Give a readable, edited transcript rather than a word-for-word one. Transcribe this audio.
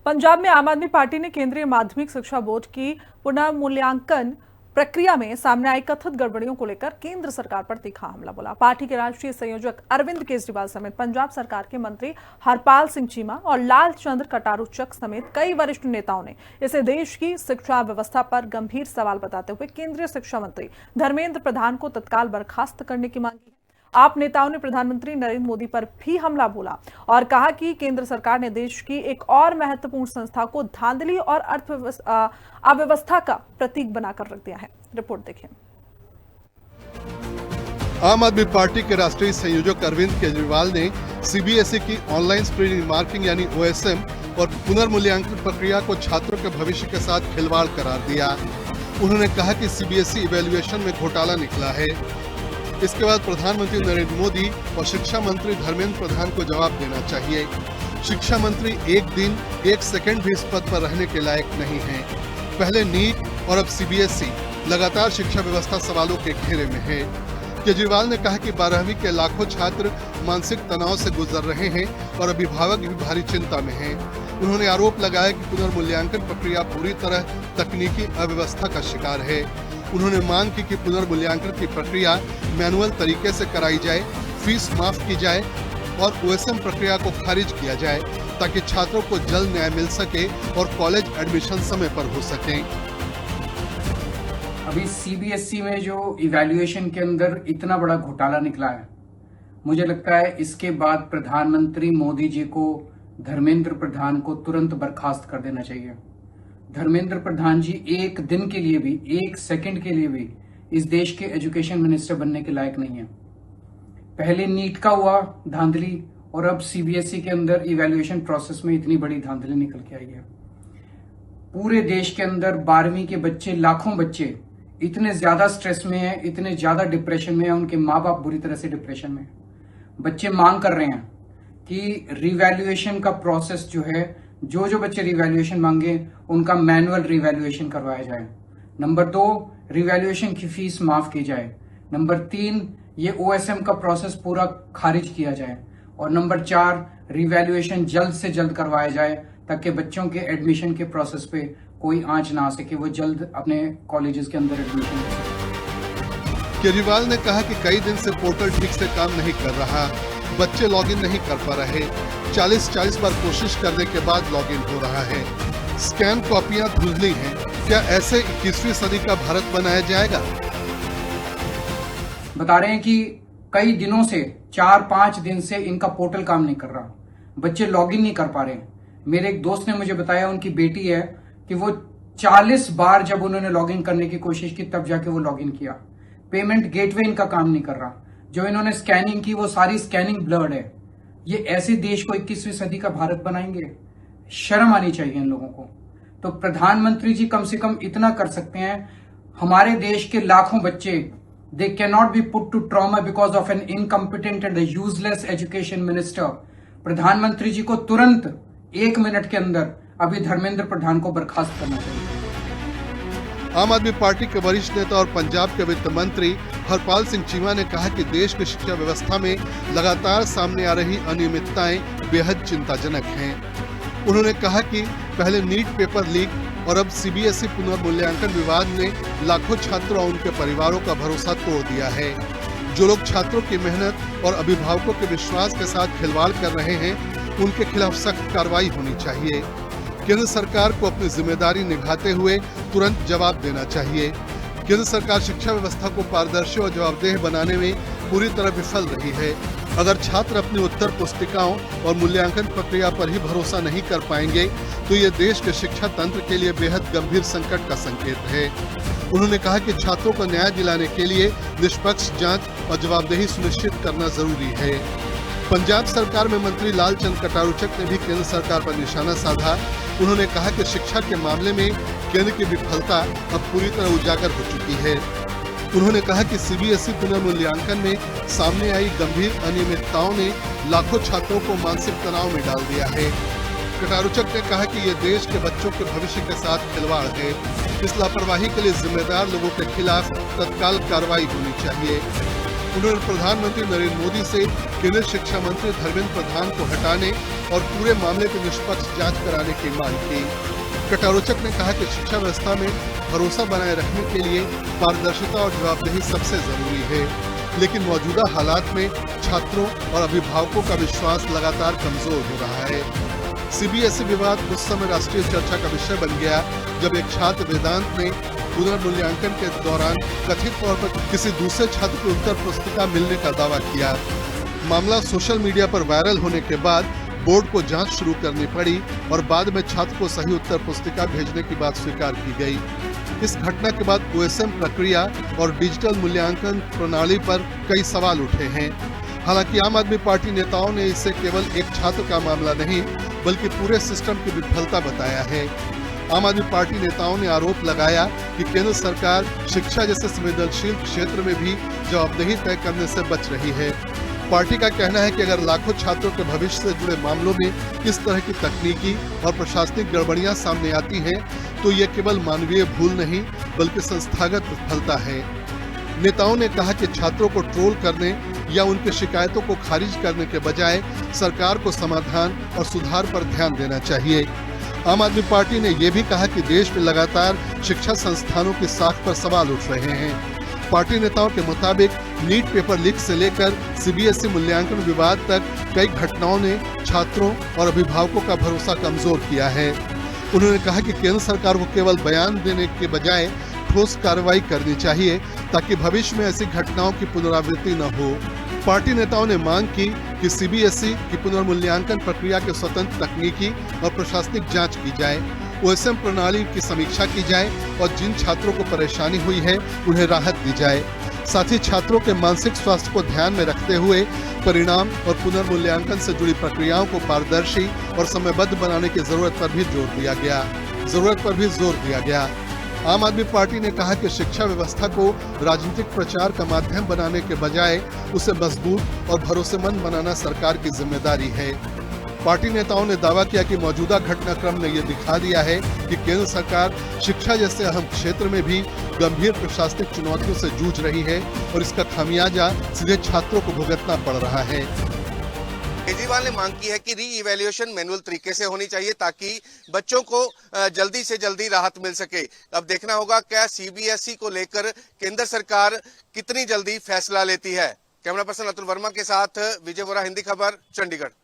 पंजाब में आम आदमी पार्टी ने केंद्रीय माध्यमिक शिक्षा बोर्ड की पुनर्मूल्यांकन प्रक्रिया में सामने आई कथित गड़बड़ियों को लेकर केंद्र सरकार पर तीखा हमला बोला। पार्टी के राष्ट्रीय संयोजक अरविंद केजरीवाल समेत पंजाब सरकार के मंत्री हरपाल सिंह चीमा और लालचंद्र कटारूचक समेत कई वरिष्ठ नेताओं ने इसे देश की शिक्षा व्यवस्था पर गंभीर सवाल बताते हुए केंद्रीय शिक्षा मंत्री धर्मेंद्र प्रधान को तत्काल बर्खास्त करने की मांग की। आप नेताओं ने प्रधानमंत्री नरेंद्र मोदी पर भी हमला बोला और कहा कि केंद्र सरकार ने देश की एक और महत्वपूर्ण संस्था को धांधली और अव्यवस्था का प्रतीक बनाकर रख दिया है। रिपोर्ट देखिए। आम आदमी पार्टी के राष्ट्रीय संयोजक अरविंद केजरीवाल ने सीबीएसई की ऑनलाइन स्क्रीनिंग मार्किंग यानी ओएसएम और पुनर्मूल्यांकन प्रक्रिया को छात्रों के भविष्य के साथ खिलवाड़ करार दिया। उन्होंने कहा कि सीबीएसई इवैल्यूएशन में घोटाला निकला है। इसके बाद प्रधानमंत्री नरेंद्र मोदी और शिक्षा मंत्री धर्मेंद्र प्रधान को जवाब देना चाहिए। शिक्षा मंत्री एक दिन एक सेकंड भी इस पद पर रहने के लायक नहीं हैं। पहले नीट और अब सीबीएसई, लगातार शिक्षा व्यवस्था सवालों के घेरे में है। केजरीवाल ने कहा कि 12वीं के लाखों छात्र मानसिक तनाव से गुजर रहे हैं और अभिभावक भी भारी चिंता में हैं। उन्होंने आरोप लगाया कि पुनर्मूल्यांकन प्रक्रिया पूरी तरह तकनीकी अव्यवस्था का शिकार है। उन्होंने मांग की कि पुनर्मूल्यांकन की प्रक्रिया मैनुअल तरीके से कराई जाए, फीस माफ की जाए और ओएसएम प्रक्रिया को खारिज किया जाए ताकि छात्रों को जल्द न्याय मिल सके और कॉलेज एडमिशन समय पर हो सके। अभी सीबीएसई में जो इवैल्यूएशन के अंदर इतना बड़ा घोटाला निकला है, मुझे लगता है इसके बाद प्रधानमंत्री मोदी जी को धर्मेंद्र प्रधान को तुरंत बर्खास्त कर देना चाहिए। धर्मेंद्र प्रधान जी एक दिन के लिए भी, एक सेकंड के लिए भी इस देश के एजुकेशन मिनिस्टर बनने के लायक नहीं है। पहले नीट का हुआ धांधली और अब सीबीएसई के अंदर इवैल्यूएशन प्रोसेस में इतनी बड़ी धांधली निकल के आई है। पूरे देश के अंदर 12वीं के बच्चे, लाखों बच्चे इतने ज्यादा स्ट्रेस में हैं, इतने ज्यादा डिप्रेशन में हैं, उनके माँ बाप बुरी तरह से डिप्रेशन में। बच्चे मांग कर रहे हैं कि रिवैल्यूएशन का प्रोसेस जो है, जो बच्चे रिवैल्यूएशन मांगे उनका मैनुअल रिवैल्यूएशन करवाया जाए। नंबर 2, रिवैल्यूएशन की फीस माफ की जाए। नंबर 3, ये ओएसएम का प्रोसेस पूरा खारिज किया जाए। और नंबर 4, रिवैल्यूएशन जल्द से जल्द करवाया जाए ताकि बच्चों के एडमिशन के प्रोसेस पे कोई आंच ना आ सके, वो जल्द अपने कॉलेजेस के अंदर एडमिशन ले सके। केजरीवाल ने कहा कि कई दिन से पोर्टल ठीक से काम नहीं कर रहा, बच्चे लॉगिन नहीं कर पा रहे, 40 बार कोशिश करने के बाद लॉगिन हो रहा है, स्कैन कॉपियां धुंधली हैं। क्या ऐसे 21वीं सदी का भारत बनाया जाएगा? बता रहे हैं कि कई दिनों से, 4-5 दिन से इनका पोर्टल काम नहीं कर रहा, बच्चे लॉगिन नहीं कर पा रहे। मेरे एक दोस्त ने मुझे बताया, उनकी बेटी है, कि वो 40 बार जब उन्होंने लॉगिन करने की कोशिश की तब जाके वो लॉगिन किया। पेमेंट गेटवे इनका काम नहीं कर रहा, जो इन्होंने स्कैनिंग की वो सारी स्कैनिंग ब्लर्ड है। ये ऐसे देश को 21वीं सदी का भारत बनाएंगे? शर्म आनी चाहिए इन लोगों को। तो प्रधानमंत्री जी कम से कम इतना कर सकते हैं, हमारे देश के लाखों बच्चे, they can not be put to trauma because of an incompetent and useless education minister. प्रधानमंत्री जी को तुरंत 1 मिनट के अंदर अभी धर्मेंद्र प्रधान को बर्खास्त करना चाहिए। आम आदमी पार्टी के वरिष्ठ नेता और पंजाब के वित्त मंत्री हरपाल सिंह चीमा ने कहा कि देश की शिक्षा व्यवस्था में लगातार सामने आ रही अनियमितताएं बेहद चिंताजनक हैं। उन्होंने कहा कि पहले नीट पेपर लीक और अब सीबीएसई पुनर्मूल्यांकन विवाद ने लाखों छात्रों और उनके परिवारों का भरोसा तोड़ दिया है। जो लोग छात्रों की मेहनत और अभिभावकों के विश्वास के साथ खिलवाड़ कर रहे हैं, उनके खिलाफ सख्त कार्रवाई होनी चाहिए। केंद्र सरकार को अपनी जिम्मेदारी निभाते हुए तुरंत जवाब देना चाहिए। केंद्र सरकार शिक्षा व्यवस्था को पारदर्शी और जवाबदेह बनाने में पूरी तरह विफल रही है। अगर छात्र अपनी उत्तर पुस्तिकाओं और मूल्यांकन प्रक्रिया पर ही भरोसा नहीं कर पाएंगे तो ये देश के शिक्षा तंत्र के लिए बेहद गंभीर संकट का संकेत है। उन्होंने कहा कि छात्रों को न्याय दिलाने के लिए निष्पक्ष जांच और जवाबदेही सुनिश्चित करना जरूरी है। पंजाब सरकार में मंत्री लालचंद्र कटारूचक ने भी केंद्र सरकार पर निशाना साधा। उन्होंने कहा कि शिक्षा के मामले में केंद्र की विफलता अब पूरी तरह उजागर हो चुकी है। उन्होंने कहा कि सीबीएसई पुनर्मूल्यांकन में सामने आई गंभीर अनियमितताओं ने लाखों छात्रों को मानसिक तनाव में डाल दिया है। कटारूचक ने कहा कि ये देश के बच्चों के भविष्य के साथ खिलवाड़ है। इस लापरवाही के लिए जिम्मेदार लोगों के खिलाफ तत्काल कार्रवाई होनी चाहिए। उन्होंने प्रधानमंत्री नरेंद्र मोदी से केंद्रीय शिक्षा मंत्री धर्मेंद्र प्रधान को हटाने और पूरे मामले की निष्पक्ष जांच कराने की मांग की। कटारोचक ने कहा कि शिक्षा व्यवस्था में भरोसा बनाए रखने के लिए पारदर्शिता और जवाबदेही सबसे जरूरी है, लेकिन मौजूदा हालात में छात्रों और अभिभावकों का विश्वास लगातार कमजोर हो रहा है। सीबीएसई विवाद उस समय राष्ट्रीय चर्चा का विषय बन गया जब एक छात्र वेदांत ने पुनर्मूल्यांकन के दौरान कथित तौर पर किसी दूसरे छात्र को उत्तर पुस्तिका मिलने का दावा किया। मामला सोशल मीडिया पर वायरल होने के बाद बोर्ड को जांच शुरू करनी पड़ी और बाद में छात्र को सही उत्तर पुस्तिका भेजने की बात स्वीकार की गई। इस घटना के बाद ओएसएम प्रक्रिया और डिजिटल मूल्यांकन प्रणाली पर कई सवाल उठे हैं। हालांकि आम आदमी पार्टी नेताओं ने इसे केवल एक छात्र का मामला नहीं बल्कि पूरे सिस्टम की विफलता बताया है। आम आदमी पार्टी नेताओं ने आरोप लगाया कि केंद्र सरकार शिक्षा जैसे संवेदनशील क्षेत्र में भी जवाबदेही तय करने से बच रही है। पार्टी का कहना है कि अगर लाखों छात्रों के भविष्य से जुड़े मामलों में इस तरह की तकनीकी और प्रशासनिक गड़बड़ियां सामने आती हैं, तो ये केवल मानवीय भूल नहीं बल्कि संस्थागत विफलता है। नेताओं ने कहा कि छात्रों को ट्रोल करने या उनकी शिकायतों को खारिज करने के बजाय सरकार को समाधान और सुधार पर ध्यान देना चाहिए। आम आदमी पार्टी ने यह भी कहा कि देश में लगातार शिक्षा संस्थानों की साख पर सवाल उठ रहे हैं। पार्टी नेताओं के मुताबिक नीट पेपर लीक से लेकर सीबीएसई मूल्यांकन विवाद तक कई घटनाओं ने छात्रों और अभिभावकों का भरोसा कमजोर किया है। उन्होंने कहा कि केंद्र सरकार को केवल बयान देने के बजाय ठोस कार्रवाई करनी चाहिए ताकि भविष्य में ऐसी घटनाओं की पुनरावृत्ति न हो। पार्टी नेताओं ने मांग की कि सीबीएसई की पुनर्मूल्यांकन प्रक्रिया के स्वतंत्र तकनीकी और प्रशासनिक जांच की जाए, ओएसएम प्रणाली की समीक्षा की जाए और जिन छात्रों को परेशानी हुई है उन्हें राहत दी जाए। साथ ही छात्रों के मानसिक स्वास्थ्य को ध्यान में रखते हुए परिणाम और पुनर्मूल्यांकन से जुड़ी प्रक्रियाओं को पारदर्शी और समयबद्ध बनाने की जरूरत पर भी जोर दिया गया। आम आदमी पार्टी ने कहा कि शिक्षा व्यवस्था को राजनीतिक प्रचार का माध्यम बनाने के बजाय उसे मजबूत और भरोसेमंद बनाना सरकार की जिम्मेदारी है। पार्टी नेताओं ने दावा किया कि मौजूदा घटनाक्रम ने यह दिखा दिया है कि केंद्र सरकार शिक्षा जैसे अहम क्षेत्र में भी गंभीर प्रशासनिक चुनौतियों से जूझ रही है और इसका खामियाजा सीधे छात्रों को भुगतना पड़ रहा है। केजरीवाल ने मांग की है कि री इवैल्यूएशन मैनुअल तरीके से होनी चाहिए ताकि बच्चों को जल्दी से जल्दी राहत मिल सके। अब देखना होगा क्या सीबीएसई को लेकर केंद्र सरकार कितनी जल्दी फैसला लेती है। कैमरा पर्सन अतुल वर्मा के साथ विजय वोरा, हिंदी खबर, चंडीगढ़।